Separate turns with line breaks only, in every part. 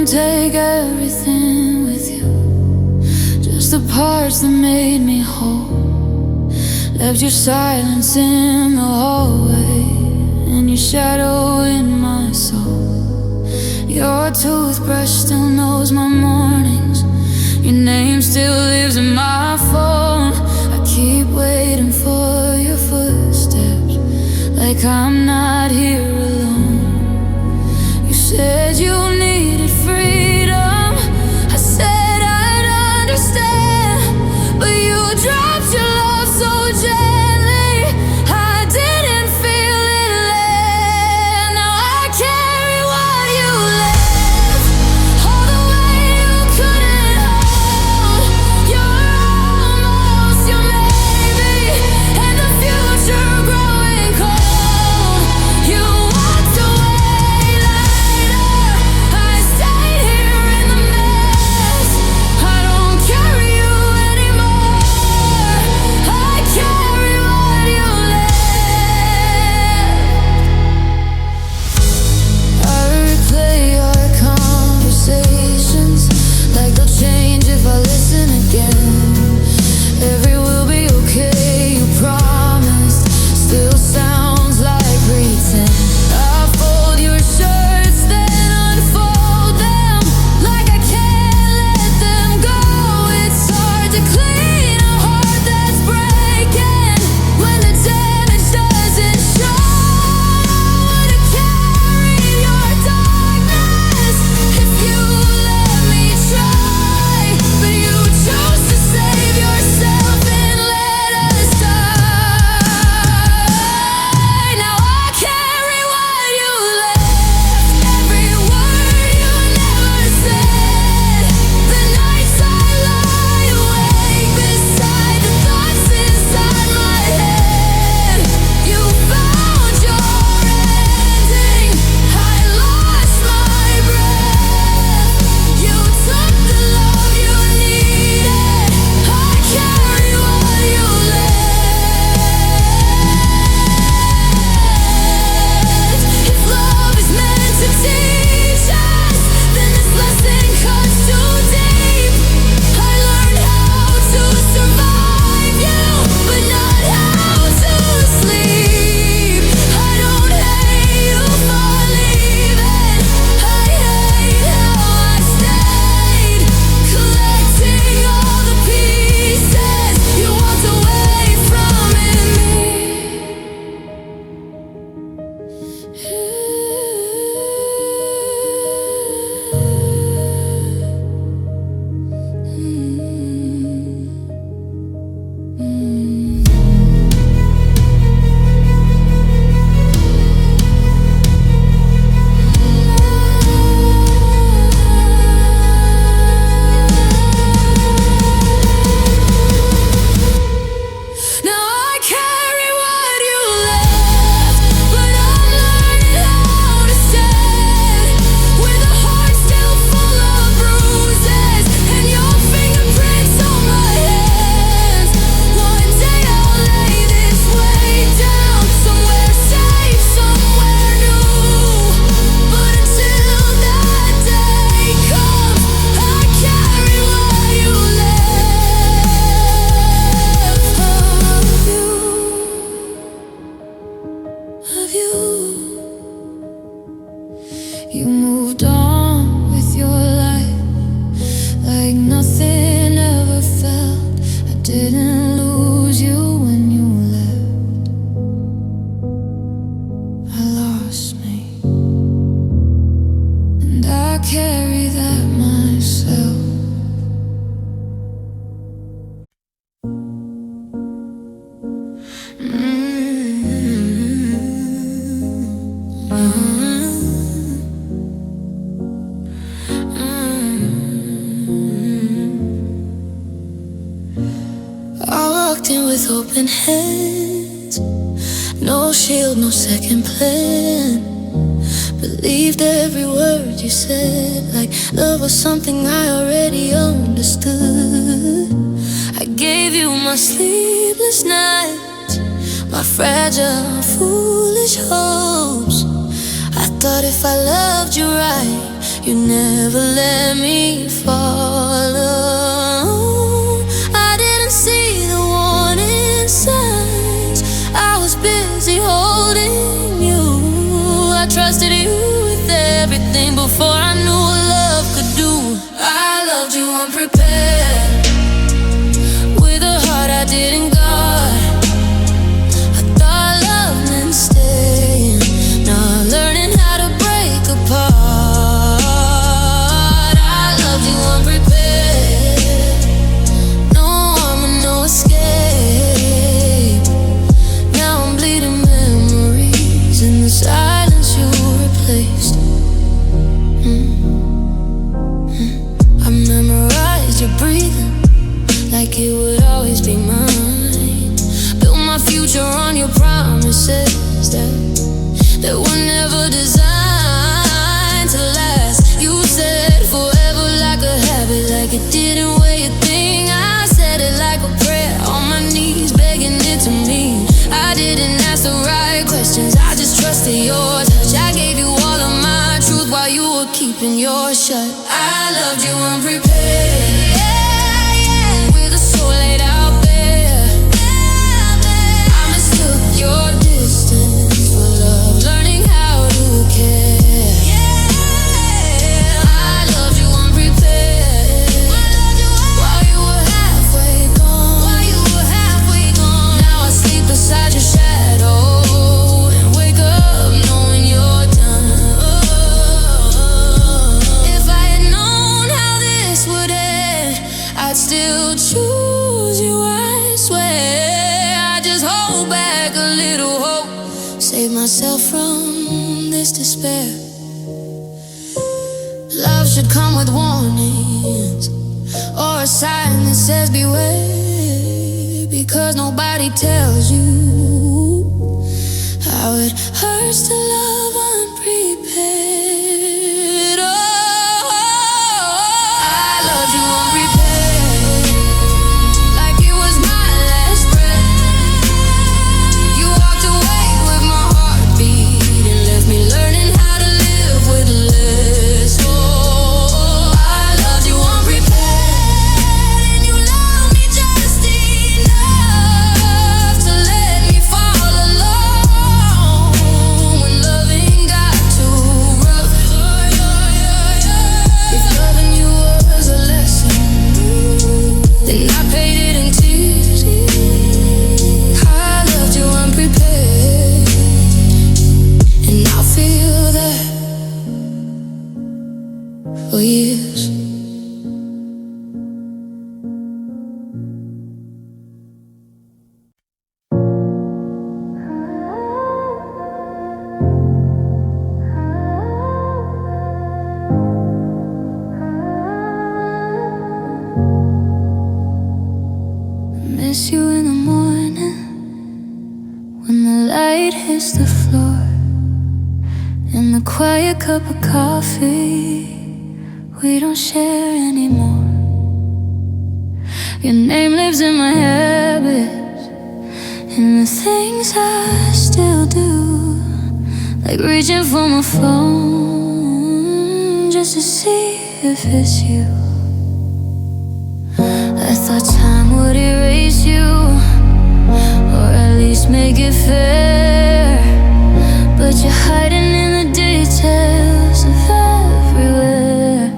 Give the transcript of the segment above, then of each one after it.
Take everything with you, just the parts that made me whole. Left your silence in the hallway and your shadow in my soul. Your toothbrush still knows my mornings, your name still lives in my phone. I keep waiting for your footsteps, like I'm not here alone. You said you needed freedom, I said I'd understand, but you dropped your love so gently, I didn't feel it land. Now I carry what you left, all the weight you couldn't hold. You're almost your maybe, and the future growing cold. You walked away later, I stayed here in the mess. I don't carry you anymore, I carry what you left. I replay our conversations, like they'll change if I listen again. Every will be okay, you promised, still sounds like pretend. I fold your shirts, then unfold them, like I can't let them go. It's hard to clean a heart that's breaking when the damage doesn't show. I would've carried your darkness if you let me try, but you chose to save yourself and let us die. Now I carry what you left, every word you never said. The nights I lie awake beside the thoughts inside my head. You found your ending, I lost my breath. You took the love you needed, I carry what you left. If love is meant to teach us, then this lesson cuts too deep. I learned how to survive you, but not how to sleep. I don't hate you for leaving, I hate how I stayed, collecting all the pieces you walked away from in me. Now I carry what you left, but I'm learning how to stand with a heart still full of bruises and your fingerprints on my hands. One day I'll lay this weight down, somewhere safe, somewhere new. But until that day comes, I carry what you left of you. You moved on with your life like nothing ever felt. I didn't lose you when you left, I lost me, and I carry that myself. I walked in with open hands, no shield, no second plan. Believed every word you said, like love was something I already understood. I gave you my sleepless nights, my fragile, foolish hopes. I thought if I loved you right, You never let me fall alone. I didn't see the warning signs. I was busy holding you. I trusted you with everything before I knew what love could do. I loved you unprepared, with a heart I didn't guard. I thought love meant staying, not learning how to break apart. I loved you unprepared, no armor, no escape. Now I'm bleeding memories in the silence you replaced. I memorized your breathing like it would always be mine. Built my future on your promises that were never designed to last. You said forever like a habit, like it didn't weigh a thing. I said it like a prayer, on my knees begging it to me. I didn't ask the right questions, I just trusted your touch. I gave you all of my truth while you were keeping yours shut. I loved you unprepared, with a soul laid out bare. I mistook your distance for love, learning how to care. I loved you unprepared, while you were halfway gone. Now I sleep beside your shadow and wake up knowing you're done. If I had known how this would end, I'd still choose you, I swear. I just hold back a little hope, save myself from this despair. Love should come with warnings, or a sign that says beware, because nobody tells you how it hurts to love unprepared. Oh, I loved you unprepared, like it was my last breath. You walked away with my heartbeat and left me learning how to live with less. Oh, I loved you unprepared, and you loved me just enough to let me fall alone when loving got too rough. If loving you was a lesson, then I paid it in tears. I loved you unprepared, and I feel that for years. Miss you in the morning when the light hits the floor, and the quiet cup of coffee we don't share anymore. Your name lives in my habits and the things I still do, like reaching for my phone just to see if it's you. I thought time would erase you, or at least make it fair, but you're hiding in the details of everywhere.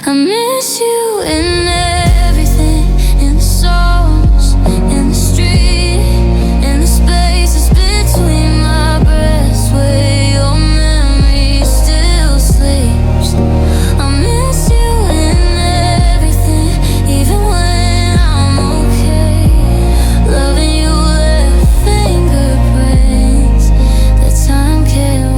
I miss you in everything, in the songs, in the street, in the spaces between my breaths, where your memory still sleeps. I miss you in everything, even when I'm okay. Loving you left fingerprints that time can't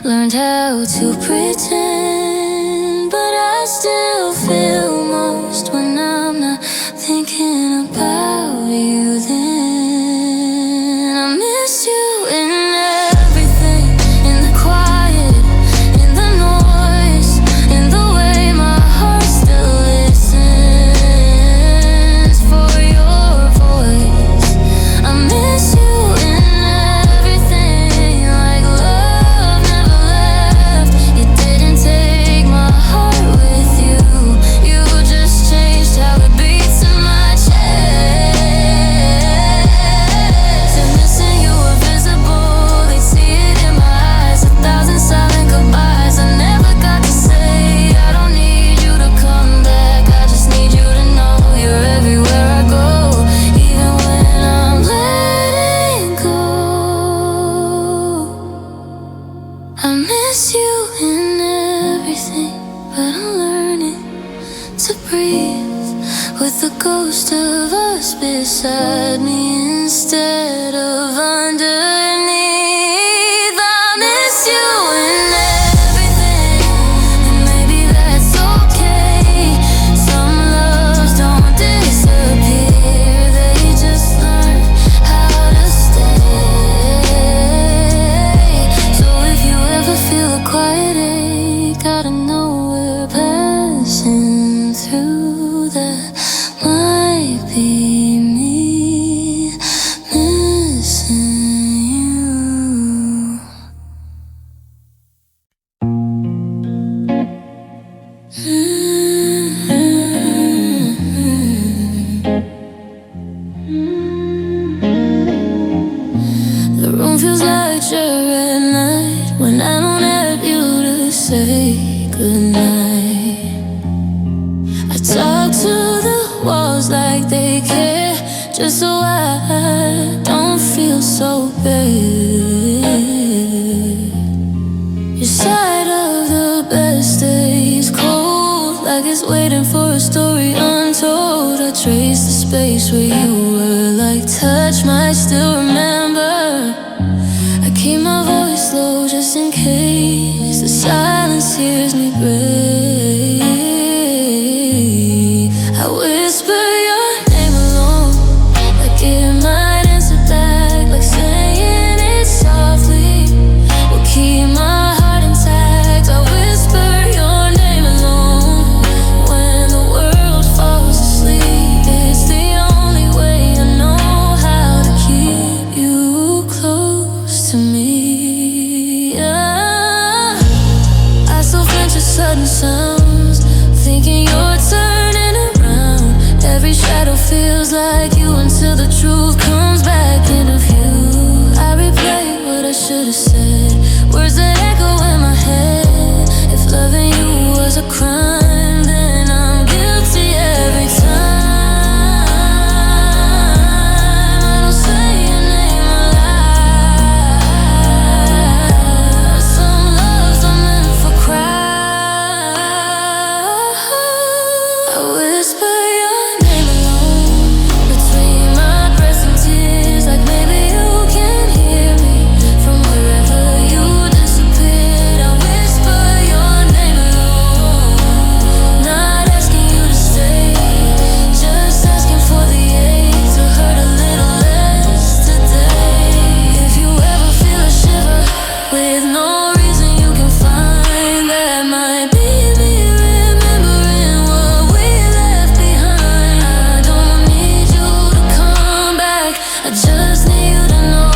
Learned how to pretend, but I still feel most when I'm not thinking about you. Then I miss you in everything, in the quiet, in the noise, in the way my heart still listens for your voice. I miss you in everything, like love never left. You didn't take my heart with you. You just changed how it beats in my chest. And missing you were visible, they'd see it in my eyes. 1,000 silent goodbyes I never got to say. I don't need you to come back, I just need you to know you're everywhere I go, even when I'm letting go. I miss you in everything, but I'm learning to breathe with the ghost of us beside me instead of underneath. I miss you in everything, and maybe that's okay. Some loves don't disappear, they just learn how to stay. So if you ever feel a quiet ache, gotta know we're passing through. That might be me missing you. The room feels lighter at night when I don't have you to say goodnight. I talk to the walls like they care, just so I don't feel so bad. Your side of the bed stays cold, like it's waiting for a story untold. I trace the space where you were, like touch might still remember. I keep my voice low just in case the silence hears me break. I whisper your name alone, like it might answer back, like saying it softly will keep my heart intact. I whisper your name alone when the world falls asleep. It's the only way I know how to keep you close to me. I still flinch at sudden sounds, thinking you're turning around. Every shadow feels like you until the truth comes back into view. I replay what I should have said, words that echo in my head. If loving you was a crime, then I'm guilty every time I don't say your name aloud. Some loves are meant for crowds. I whisper your name alone between my breath and tears, like maybe you can hear me from wherever you disappeared. I whisper your name alone, not asking you to stay, just asking for the ache to hurt a little less today. If you ever feel a shiver with no reason you can find, that might be me remembering what we left behind. I don't need you to come back, I just need you to know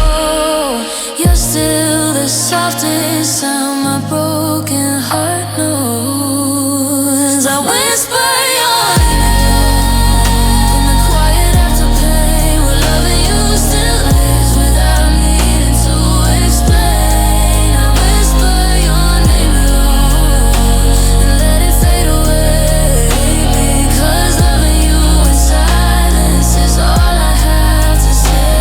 you're still the softest sound my broken heart knows. I whisper your name in the quiet after pain, where loving you still lives without needing to explain. I whisper your name alone and let it fade away, because loving you in silence is all I have to say.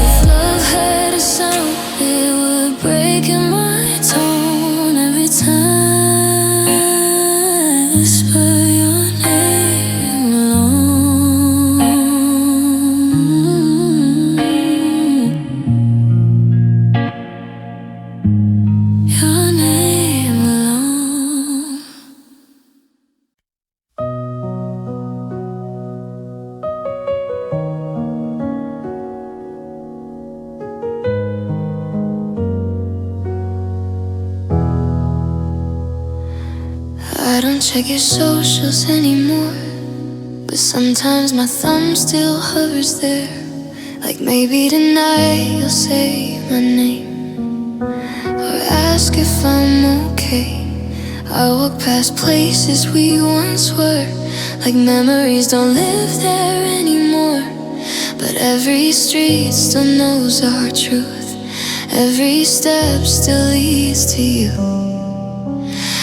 If love had a sound, it would break in my tone every time. Whisper your name alone. Your name I don't check your socials anymore, but sometimes my thumb still hovers there. Like maybe tonight you'll say my name, or ask if I'm okay. I walk past places we once were, like memories don't live there anymore. But every street still knows our truth, every step still leads to you.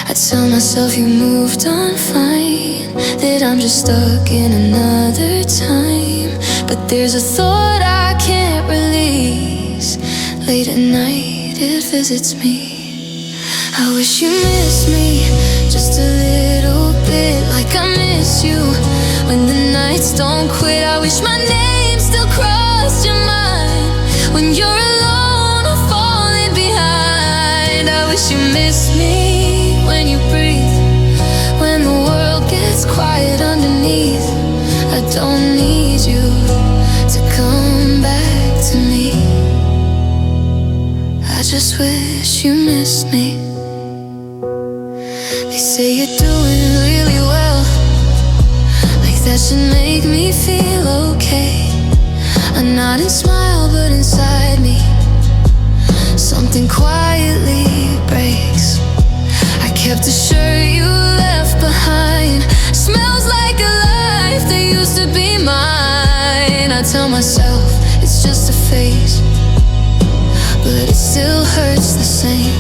I tell myself you moved on fine, that I'm just stuck in another time. But there's a thought I can't release. Late at night it visits me. I wish you missed me just a little bit, like I miss you when the nights don't quit. I wish my name still crossed your mind when you're alone or falling behind. I wish you missed me when you breathe, when the world gets quiet underneath. I don't need you to come back to me. I just wish you missed me. They say you're doing really well, like that should make me feel okay. I nod and smile, but inside me something quietly breaks. I kept a shirt you left behind, smells like a life that used to be mine. I tell myself it's just a phase, but it still hurts the same.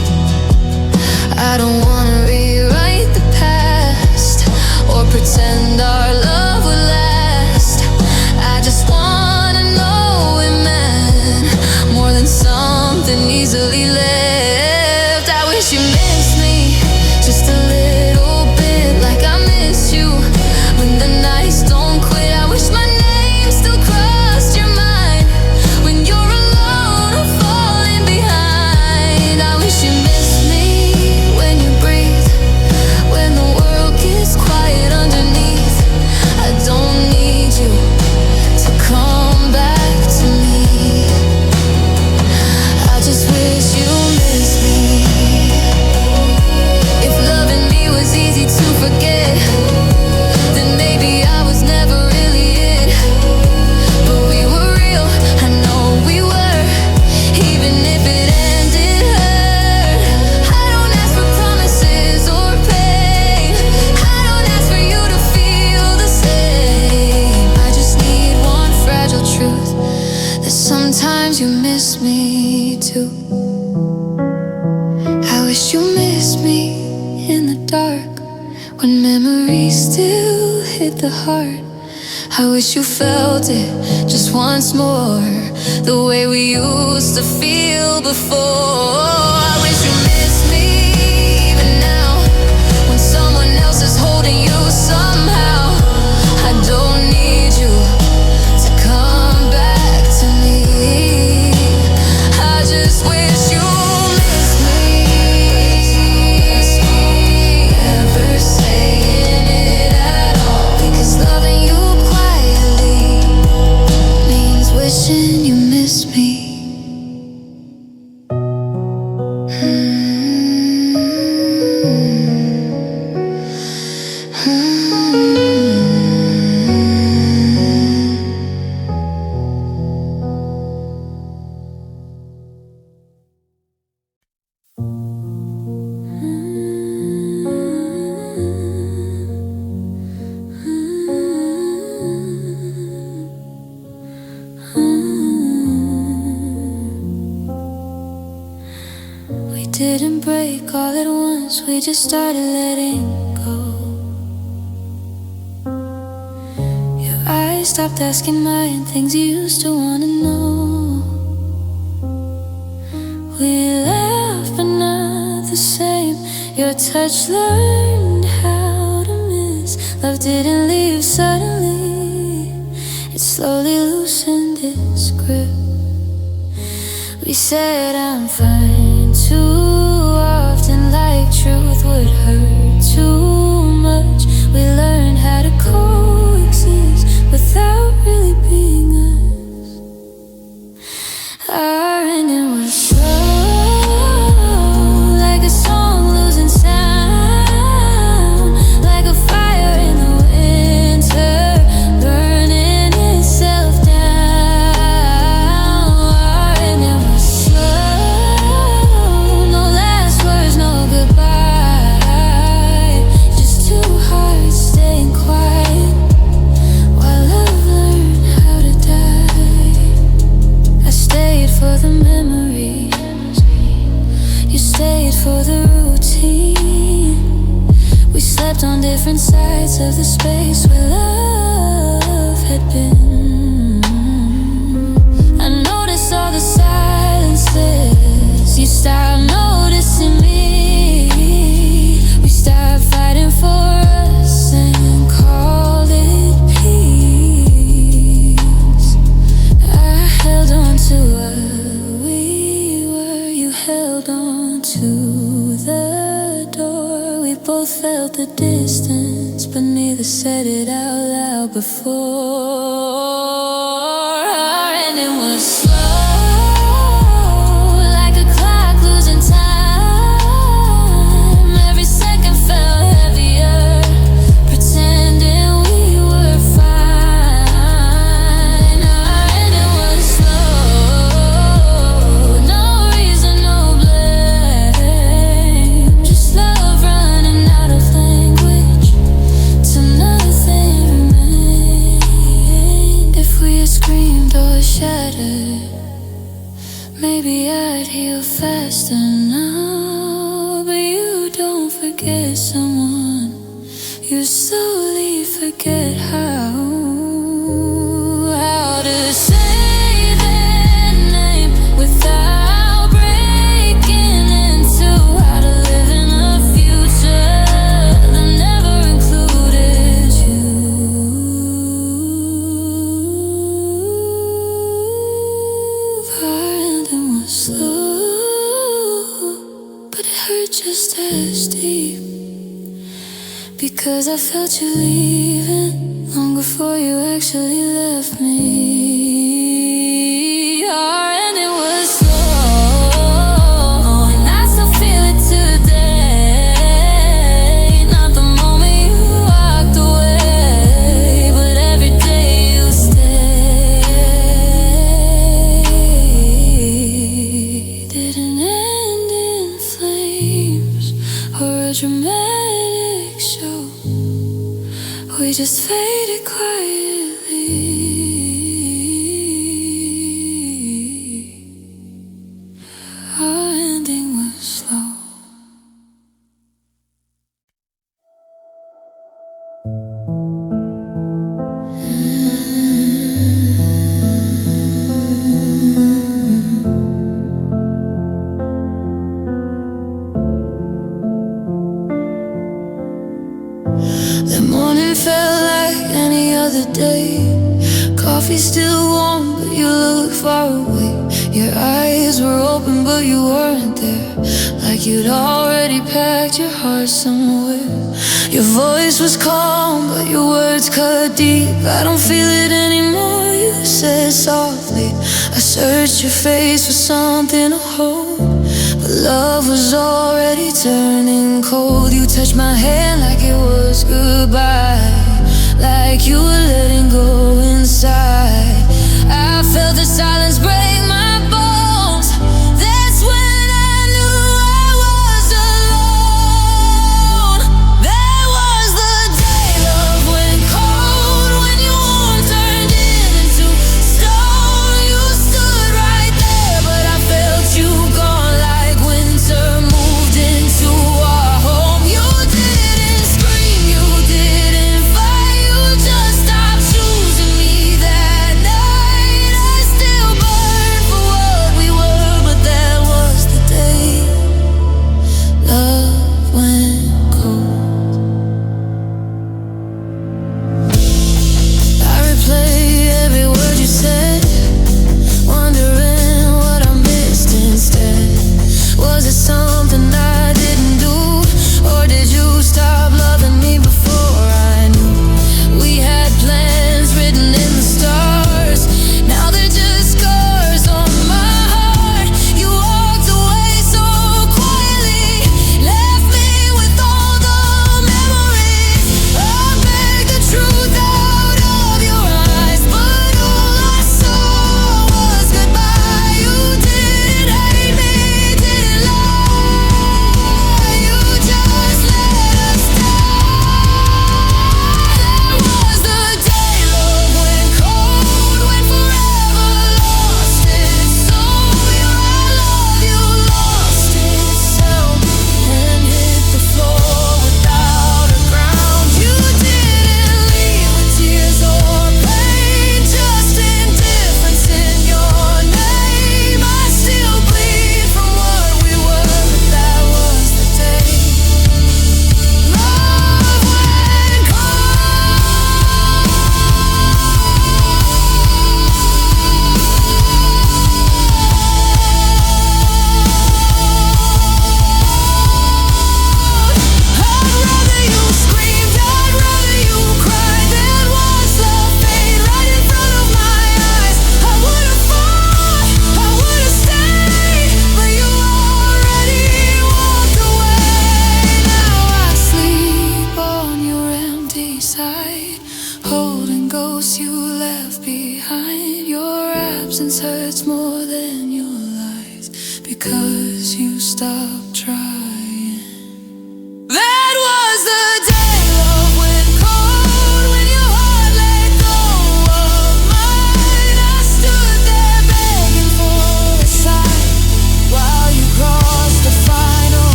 I don't wanna rewrite the past or pretend our love would last. I just wanna know it meant more than something easily left. I wish you missed me just a little bit, like I miss you when the nights don't quit. I wish my name still crossed your mind when you're alone or falling behind. I wish you missed me when you breathe, when the world gets quiet underneath. I don't need you to come back to me. I just wish you missed me. If loving me was easy to forget, then maybe I was never really it. But we were real, I know we were, even if it ended hurt. I don't ask for promises or pain, I don't ask for you to feel the same. I just need one fragile truth, that sometimes you miss me too. I wish you missed me in the dark, when memories still hit the heart. I wish you felt it just once more, the way we used to feel before. I wish you missed me even now, when someone else is holding you somehow. I don't need you to come back to me. I just wish you missed me. Never saying it at all, because loving you quietly means wishing you missed me. We didn't break all at once, we just started letting go. Your eyes stopped asking mine things you used to wanna know. We laughed but not the same. Your touch learned how to miss. Love didn't leave suddenly, it slowly loosened its grip. We said I'm fine too often, like truth would hurt too much. We learned how to coexist without really being us. Our ending was slow, like a song losing sound. for the routine. We slept on different sides of the space where love had been. I noticed all the silences. You stopped noticing me. We stopped fighting for us and called it peace. I held on to what we were. You held on to the door. We both felt the distance, but neither said it out loud before. Our ending was slow, like a clock losing time. Every second felt heavier, pretending we were fine. Our ending was slow, no reason, no blame, just love running out of language till nothing remained. If we had screamed or shattered, maybe I'd heal faster now. But you don't forget someone, you slowly forget how to say their name without breaking into how to live in a future that never included you. Our ending was slow, but it hurt just as deep, because I felt you leaving long before you actually left me. Our ending was slow, and I still feel it today. Not the moment you walked away, but every day you stayed. Didn't end in flames or a dramatic show. We just faded quietly. Our ending was slow. The morning felt like any other day. Coffee still warm, but you look far away. Your eyes were open, but you weren't there. Like you'd already packed your heart somewhere. Your voice was calm, but your words cut deep. I don't feel it anymore, you said softly. I searched your face for something to hold, but love was already turning cold. You touched my hand like it was goodbye, like you were letting go inside. I felt the silence break my bones. That's when I knew I was alone. That was the day love went cold, when your warmth turned into stone. You stood right there, but I felt you gone like winter moved into our home. You didn't scream, you didn't fight, you just stopped choosing me that night. I still burn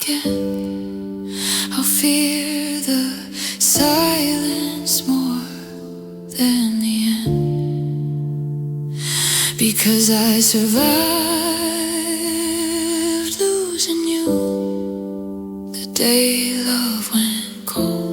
again. I'll fear the silence more than the end, because I survived losing you the day love went cold.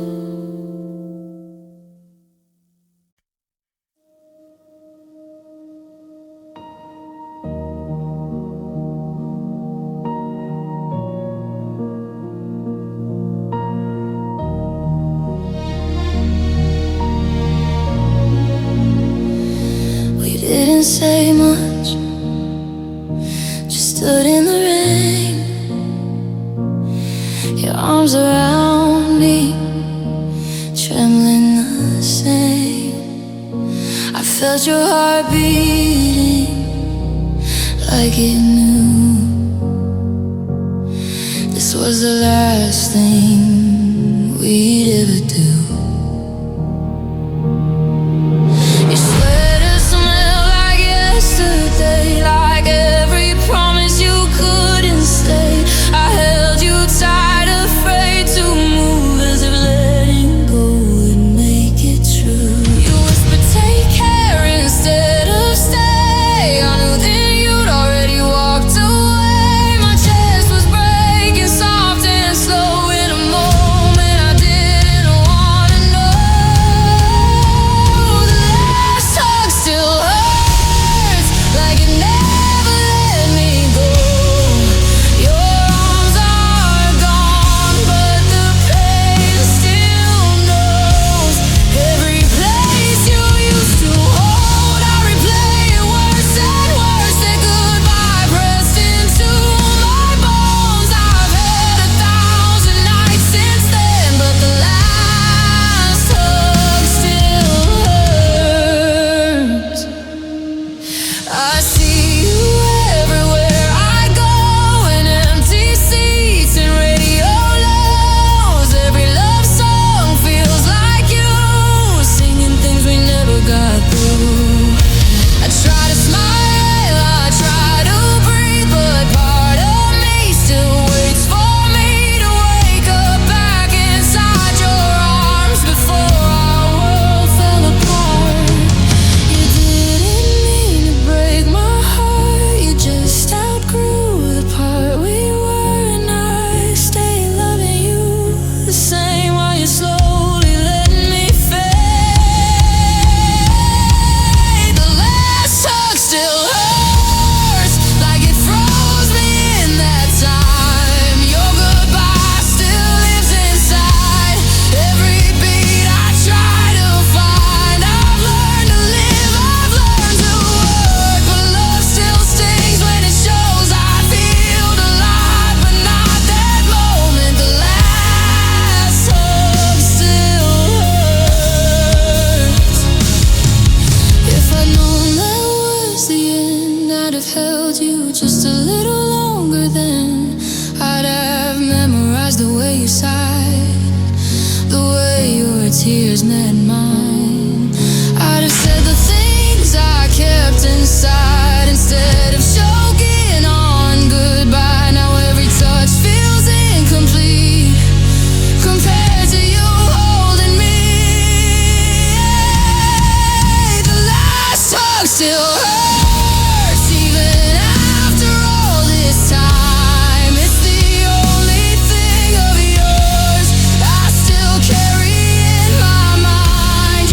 Didn't say much, just stood in the rain, your arms around me, trembling the same. I felt your heart beating like it knew this was the last thing we'd ever do. Like every promise you couldn't stay, I held you tight, afraid to move, as if letting go would make it true. You whispered, take care instead of stay. I knew then you'd already walked away. My chest was breaking soft and slow in a moment I didn't wanna know. The last hug still hurts, like it never let me go. Your arms are gone, but the pain still knows. Every place you used to hold, I replay it worse and worse. Say goodbye pressed into my bones. I've had 1,000 nights since then, but the last hug still hurts. I see you everywhere I go, in empty seats and radio lows. Every love song feels like you, singing things we never got through. I try to smile, I try to breathe, but part of me still waits for me to wake up back inside your arms before our world fell apart. You didn't mean to break my heart, you just outgrew the part we were, and I stay loving you the same while you're slowly letting me fade. The last hug still hurts, like it froze me in that time. Your goodbye still lives inside every beat I try to find. I've learned to live, I've learned to work, but love still stings when it shows. I feel alive, but not that moment. The last hug still hurts. If I'd known that was the end, I'd have held you just a little longer then. I'd have memorized the way you sighed, the way your tears met mine. I'd have said the things I kept inside instead of choking on goodbye. Now every touch feels incomplete compared to you holding me. The last hug still hurts, even after all this time. It's the only thing of yours I still carry in my mind.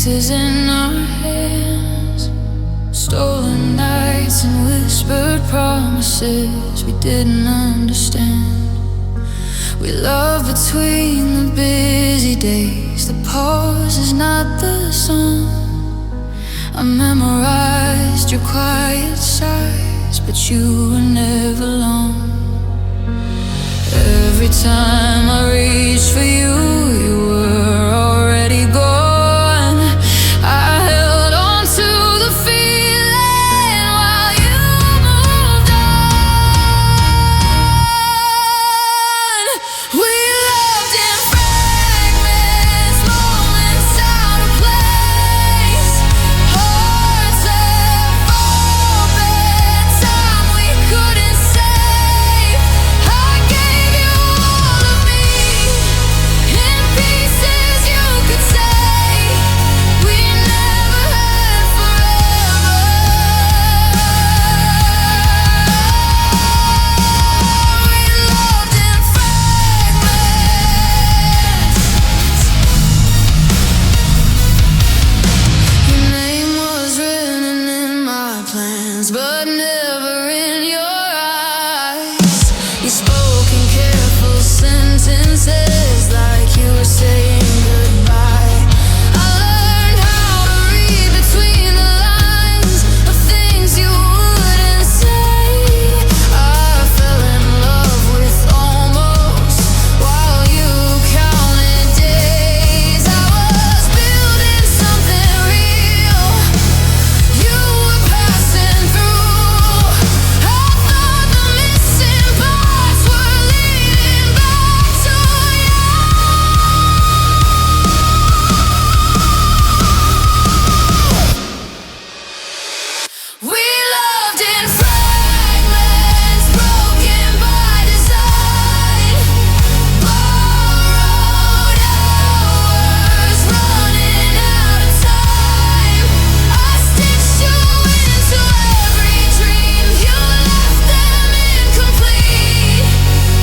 pieces in our hands. Stolen nights and whispered promises we didn't understand. We love between the busy days. The pause is not the song. I memorized your quiet sighs, but you were never long. Every time I reached for you, you were already gone. I held on to the feeling while you moved on. We loved in fragments, moments out of place. Hearts left open, time we couldn't save. I gave you all of me, in pieces you could say. We never had forever. We loved in fragments. Your name was written in my plans, but never in your eyes. You spoke in careful sentences, like you were saying goodbye. I learned how to read between the lines of things you wouldn't say. I fell in love with almost while you counted days. I was building something real, you were passing through. I thought the missing parts were leading back to you. We loved in fragments, broken by design. Borrowed hours, running out of time. I stitched you into every dream, you left them incomplete.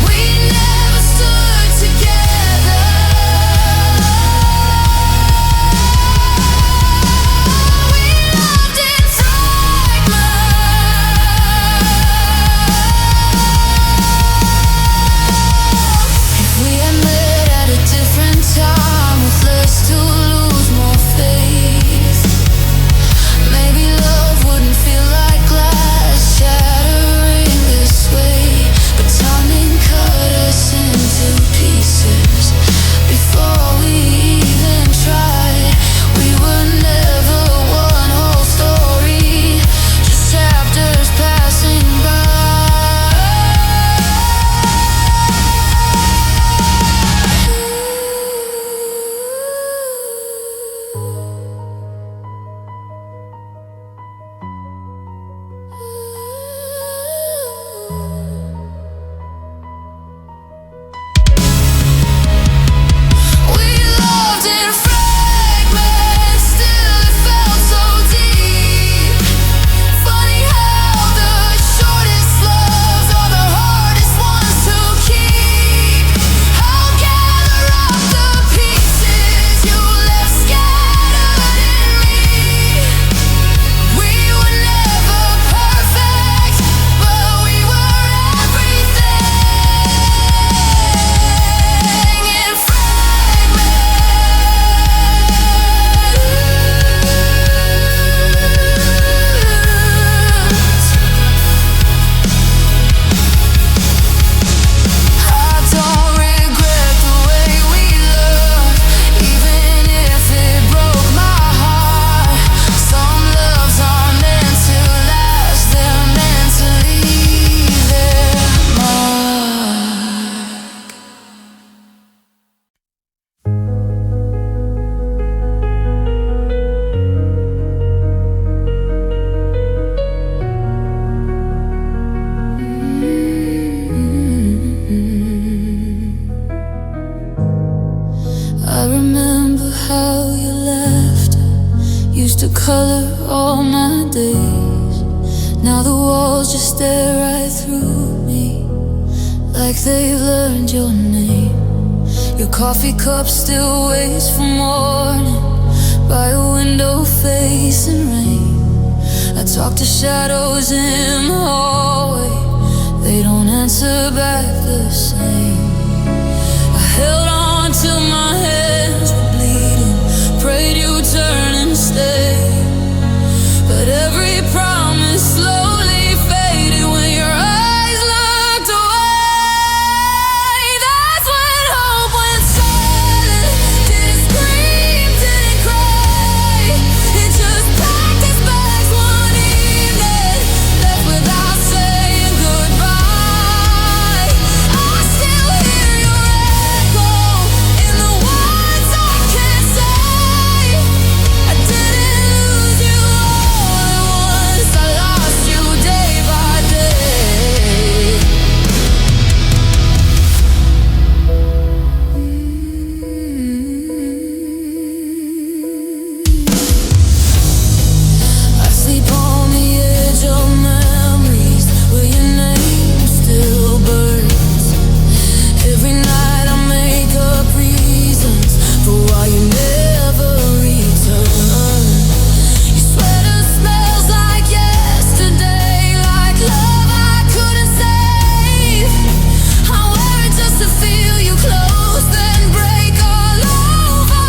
We never stood together. We loved in fragments. If we had met at a different time, with less to lose, more faith, maybe love wouldn't feel like glass shattering this way. But timing cut us into pieces before we even tried. We were never one whole story, just chapters passing by. We loved in fragments, still it felt so deep. Funny how the shortest loves are the hardest ones to keep. I'll gather up the pieces you left scattered in me. We were never perfect, but we were everything in fragments. I don't regret the way we loved, even if it broke my heart. Some loves are meant to last, they're meant to leave their mark. I remember how your laughter used to color all my days. Now the walls just stare right through me, like they learned your name. Your coffee cup still waits for morning, by a window facing rain. I talk to shadows in the hallway. They don't answer back the same. I held on till my hands were bleeding, prayed you'd turn and stay. But every promise slowly faded when your eyes looked away. That's when hope went silent. Didn't scream, didn't cry. It just packed its bags one evening, left without saying goodbye. I still hear your echo in the words I can't say. I didn't lose you all at once, I lost you day by day. I sleep on the edge of memories where your name still burns. Every night I make up reasons for why you never return. Your sweater smells like yesterday, like love I couldn't save. I wear it just to feel you close, then break all over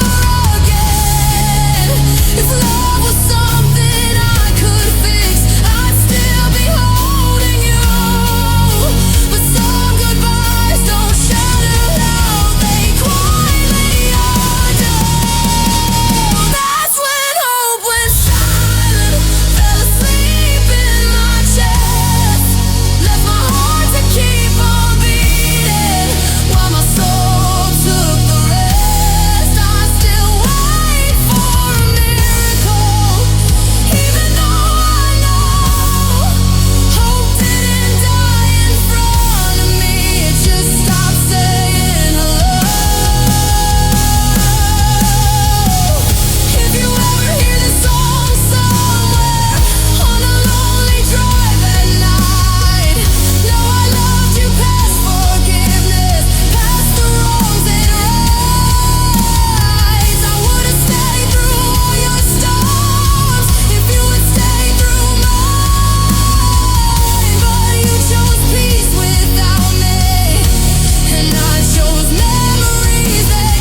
again. If love was something I could fix, I'd still be holding you. But some goodbyes don't shout it out, they quietly undo. That's when hope went silent, fell asleep in my chest, left my heart to keep on beating while my soul took the rest. I still wait for a miracle, even though I know hope didn't die in front of me. It just stopped saying hello. If you ever hear this song somewhere on a lonely drive at night, know I loved you past forgiveness, past the wrongs and rights. I would've stayed through all your storms if you would stay through mine. But you chose peace without me, and I chose memories that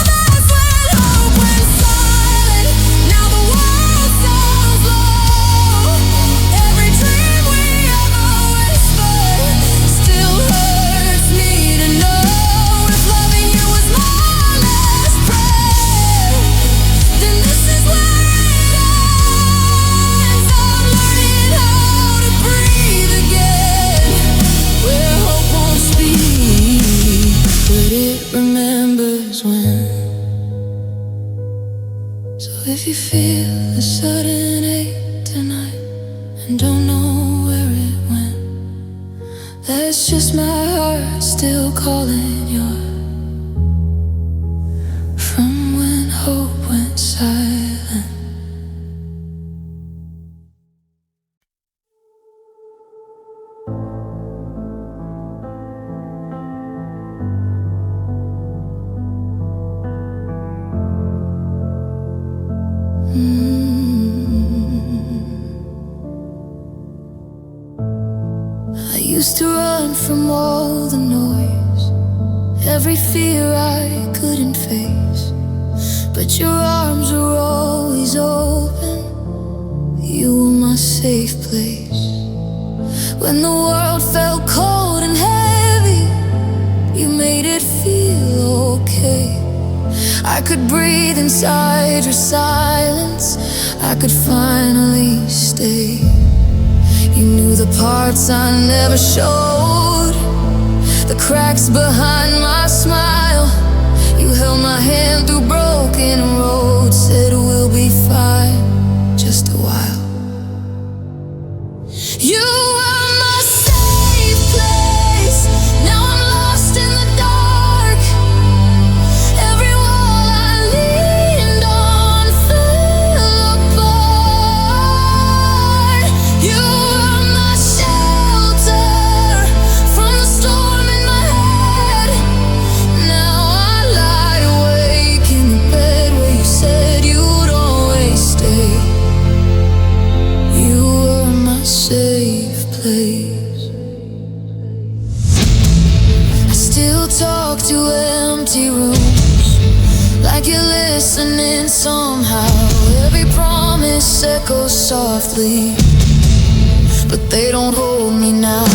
That's when hope went silent. Now the world sounds low. Every dream we ever whispered still hurts me to know. If loving you was my last prayer, then this is where it ends. I'm learning how to breathe again, where hope won't speak, but it remembers when. So if you feel a sudden ache tonight and don't know where it went, that's just my heart still calling yours from when hope went silent. I used to run from all the noise, every fear I couldn't face. But your arms were always open, you were my safe place. When the world felt cold and heavy, you made it feel okay. I could breathe inside your silence, I could finally stay. You knew the parts I never showed, the cracks behind my smile. You held held my hand through broken roads, said we'll be fine, just a while. You were my safe place. Now I'm lost in the dark. Every wall I leaned on fell apart. You were my shelter from the storm in my head. Now I lie awake in the bed where you said you'd always stay. You were my safe place. I still talk to empty rooms, like you're listening somehow. Every promise echoes softly, but they don't hold me now.